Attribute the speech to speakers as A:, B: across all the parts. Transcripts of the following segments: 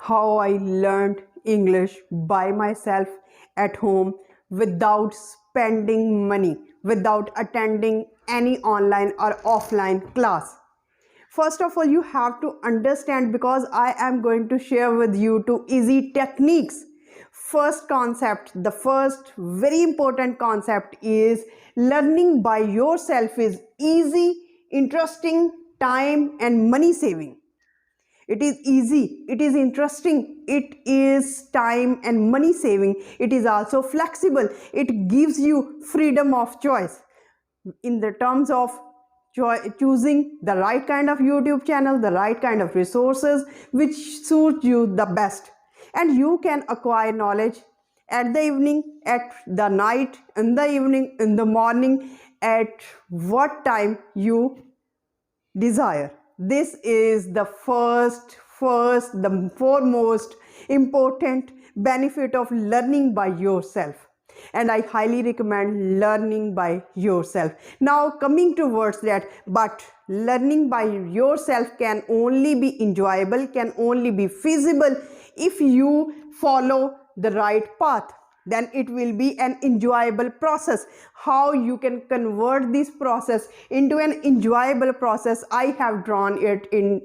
A: how I learned English by myself at home without spending money, without attending any online or offline class. First of all, you have to understand, because I am going to share with you two easy techniques. First concept, the first very important concept is learning by yourself is easy, interesting, time and money saving. It is easy, it is interesting, it is time and money saving. It is also flexible. It gives you freedom of choice in the terms of choosing the right kind of YouTube channel, the right kind of resources which suit you the best. And you can acquire knowledge at the evening, at the night, in the evening, in the morning, at what time you desire. This is the the foremost important benefit of learning by yourself, and I highly recommend learning by yourself. Now coming towards that, but learning by yourself can only be enjoyable, can only be feasible if you follow the right path. Then it will be an enjoyable process. How you can convert this process into an enjoyable process, I have drawn it in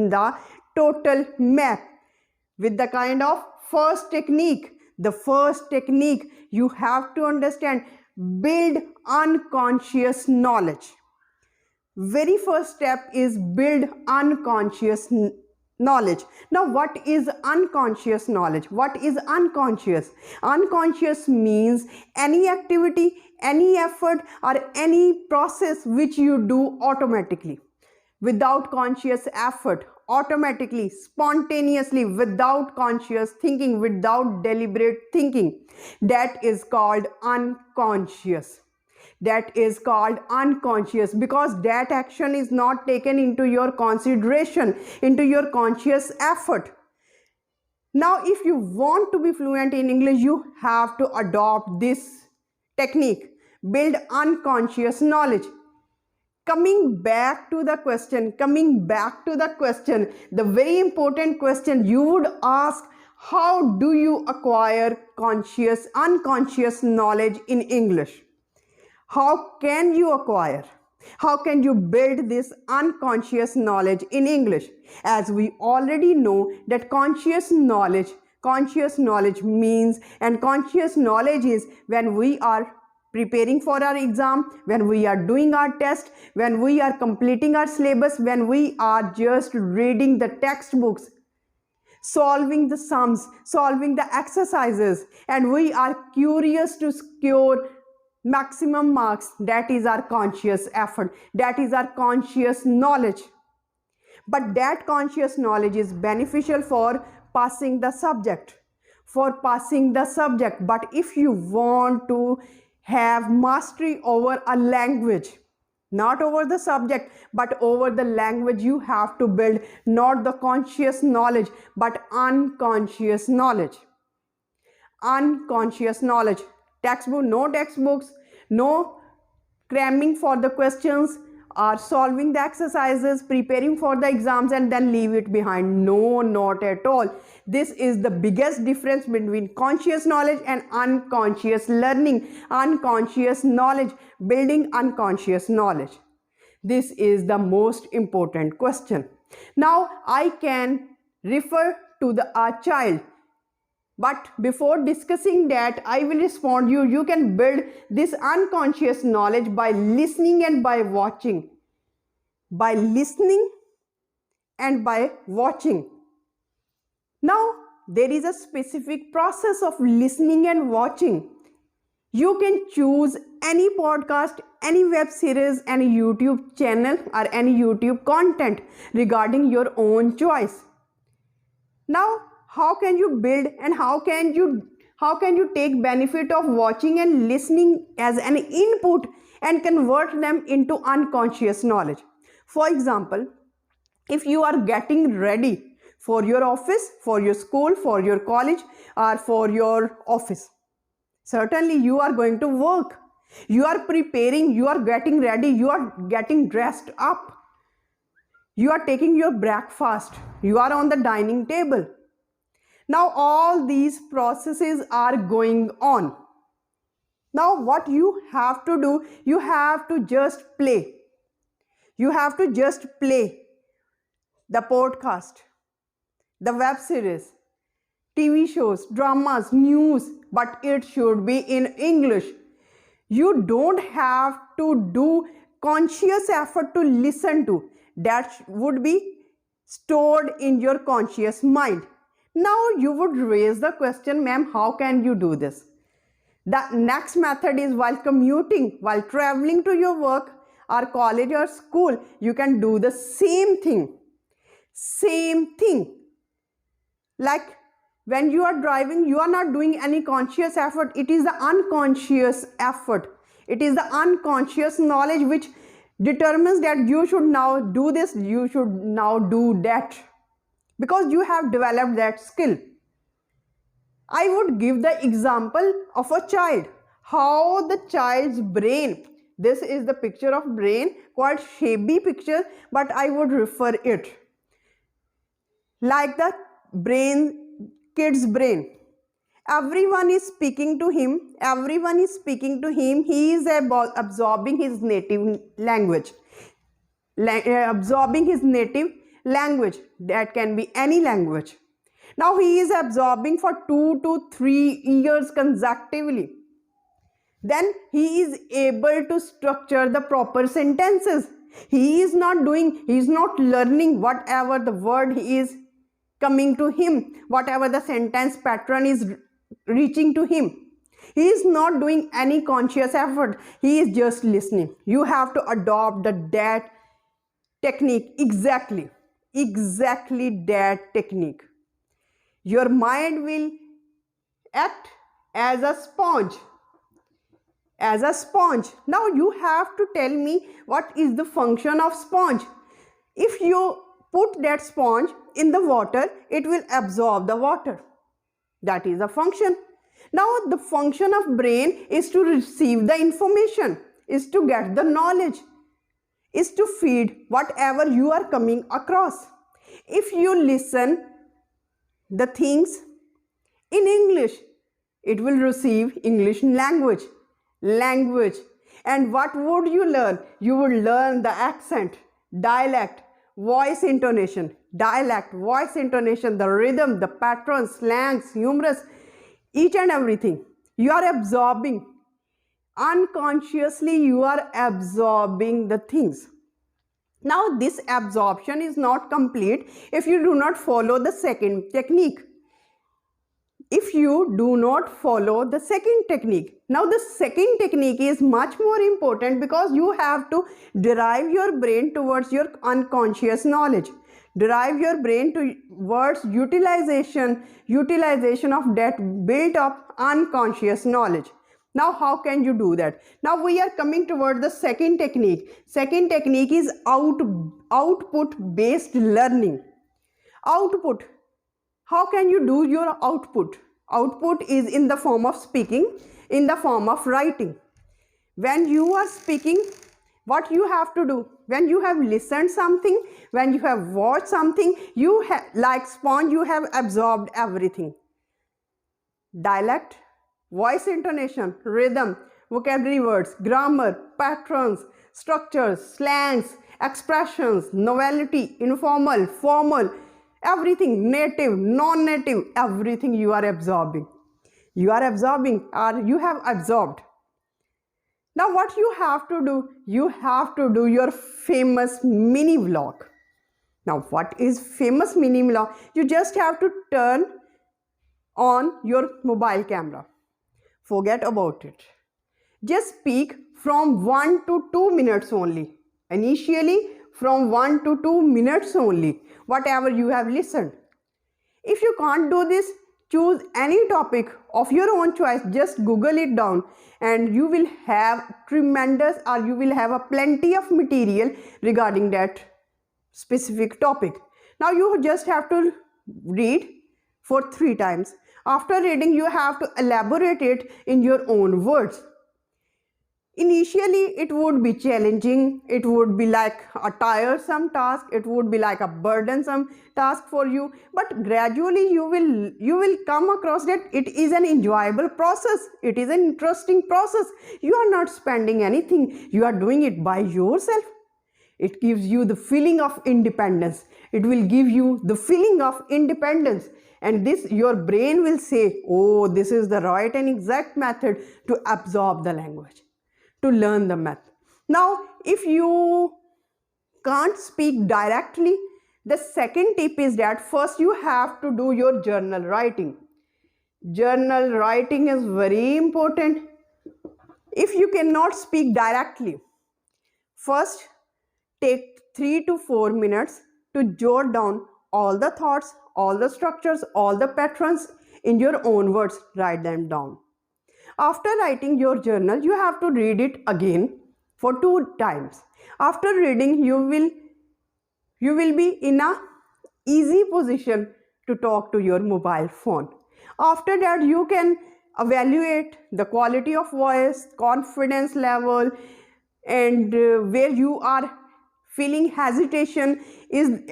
A: the total map with the kind of first technique. The first technique, you have to understand, build unconscious knowledge. Very first step is build unconscious knowledge. Now what is unconscious knowledge? What is unconscious? Unconscious means any activity, any effort or any process which you do automatically, without conscious effort, automatically, spontaneously, without conscious thinking, without deliberate thinking. That is called unconscious. That is called unconscious because that action is not taken into your consideration, into your conscious effort. Now, if you want to be fluent in English, you have to adopt this technique. Build unconscious knowledge. Coming back to the question, the very important question you would ask: how do you acquire unconscious knowledge in English? How can you acquire? How can you build this unconscious knowledge in English? As we already know that conscious knowledge means, and conscious knowledge is when we are preparing for our exam, when we are doing our test, when we are completing our syllabus, when we are just reading the textbooks, solving the sums, solving the exercises, and we are curious to score maximum marks. That is our conscious effort. That is our conscious knowledge. But that conscious knowledge is beneficial for passing the subject. But if you want to have mastery over a language, not over the subject but over the language, you have to build not the conscious knowledge but unconscious knowledge. Unconscious knowledge. No textbooks, no cramming for the questions or solving the exercises, preparing for the exams and then leave it behind. No, not at all. This is the biggest difference between conscious knowledge and unconscious learning. Unconscious knowledge, building unconscious knowledge. This is the most important question. Now I can refer to a child. But before discussing that, I will respond you. You can build this unconscious knowledge by listening and by watching. By listening and by watching. Now, there is a specific process of listening and watching. You can choose any podcast, any web series, any YouTube channel or any YouTube content regarding your own choice. Now, how can you build and how can you take benefit of watching and listening as an input and convert them into unconscious knowledge? For example, if you are getting ready for your office, for your school, for your college or for your office, certainly you are going to work. You are preparing, you are getting ready, you are getting dressed up. You are taking your breakfast, you are on the dining table. Now all these processes are going on. Now what you have to do, you have to just play. You have to just play the podcast, the web series, TV shows, dramas, news, but it should be in English. You don't have to do conscious effort to listen to. That would be stored in your conscious mind. Now you would raise the question, ma'am, how can you do this? The next method is while commuting, while traveling to your work or college or school, you can do the same thing. Same thing. Like when you are driving, you are not doing any conscious effort. It is the unconscious effort. It is the unconscious knowledge which determines that you should now do this, you should now do that. Because you have developed that skill. I would give the example of a child. How the child's brain, this is the picture of brain, quite shabby picture, but I would refer it. Like the brain, kid's brain. Everyone is speaking to him. Everyone is speaking to him. He is absorbing his native language. Absorbing his native language. That can be any language. Now he is absorbing for 2 to 3 years consecutively. Then he is able to structure the proper sentences. He is not learning whatever the word he is coming to him, whatever the sentence pattern is reaching to him. He is not doing any conscious effort. He is just listening. You have to adopt that technique exactly that technique. Your mind will act as a sponge. Now you have to tell me what is the function of sponge. If you put that sponge in the water, it will absorb the water. That is a function. Now the function of brain is to receive the information, is to get the knowledge, is to feed whatever you are coming across. If you listen the things in English, it will receive English language. And what would you learn? You would learn the accent, dialect, voice intonation, the rhythm, the patterns, slangs, humorous, each and everything. You are absorbing. Unconsciously, you are absorbing the things. Now, this absorption is not complete if you do not follow the second technique. Now the second technique is much more important because you have to drive your brain towards your unconscious knowledge. Drive your brain towards utilization of that built up unconscious knowledge. Now how can you do that? Now we are coming towards the second technique. Second technique is output based learning. Output. How can you do your output? Output is in the form of speaking, in the form of writing. When you are speaking, what you have to do? When you have listened something, when you have watched something, like sponge, you have absorbed everything. Dialect, voice intonation, rhythm, vocabulary words, grammar, patterns, structures, slangs, expressions, novelty, informal, formal, everything, native, non-native, everything you are absorbing. You are absorbing or you have absorbed. Now what you have to do? You have to do your famous mini vlog. Now what is famous mini vlog? You just have to turn on your mobile camera. Forget about it. Just speak from 1 to 2 minutes only. Initially from 1 to 2 minutes only, whatever you have listened. If you can't do this, choose any topic of your own choice, just Google it down and you will have a plenty of material regarding that specific topic. Now you just have to read for 3 times. After reading, you have to elaborate it in your own words. Initially it would be challenging, it would be like a tiresome task, it would be like a burdensome task for you, but gradually you will come across that it is an enjoyable process, it is an interesting process. You are not spending anything, you are doing it by yourself. It gives you the feeling of independence, it will give you the feeling of independence, and this your brain will say, oh, this is the right and exact method to absorb the language, to learn the math. Now, if you can't speak directly, the second tip is that first you have to do your journal writing. Journal writing is very important. If you cannot speak directly, first take 3 to 4 minutes to jot down all the thoughts, all the structures, all the patterns in your own words. Write them down. After writing your journal, you have to read it again for 2 times. After reading, you will be in a easy position to talk to your mobile phone. After that, you can evaluate the quality of voice, confidence level, and where you are feeling hesitation,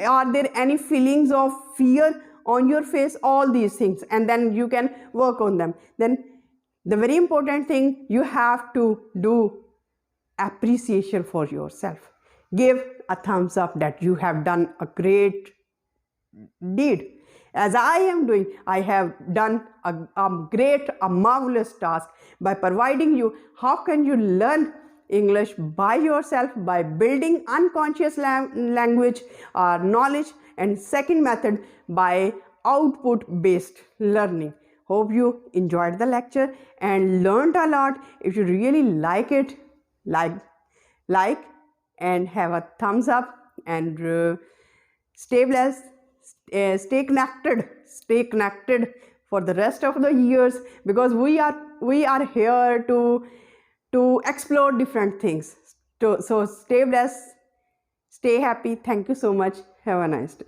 A: are there any feelings of fear on your face, all these things, and then you can work on them. Then the very important thing, you have to do appreciation for yourself. Give a thumbs up that you have done a great deed. As I am doing, I have done a great, a marvelous task by providing you how can you learn English by yourself by building unconscious language or knowledge, and second method by output based learning. Hope you enjoyed the lecture and learned a lot. If you really like it, like and have a thumbs up, and stay blessed, stay connected for the rest of the years, because we are here to explore different things. So stay blessed, stay happy. Thank you so much. Have a nice day.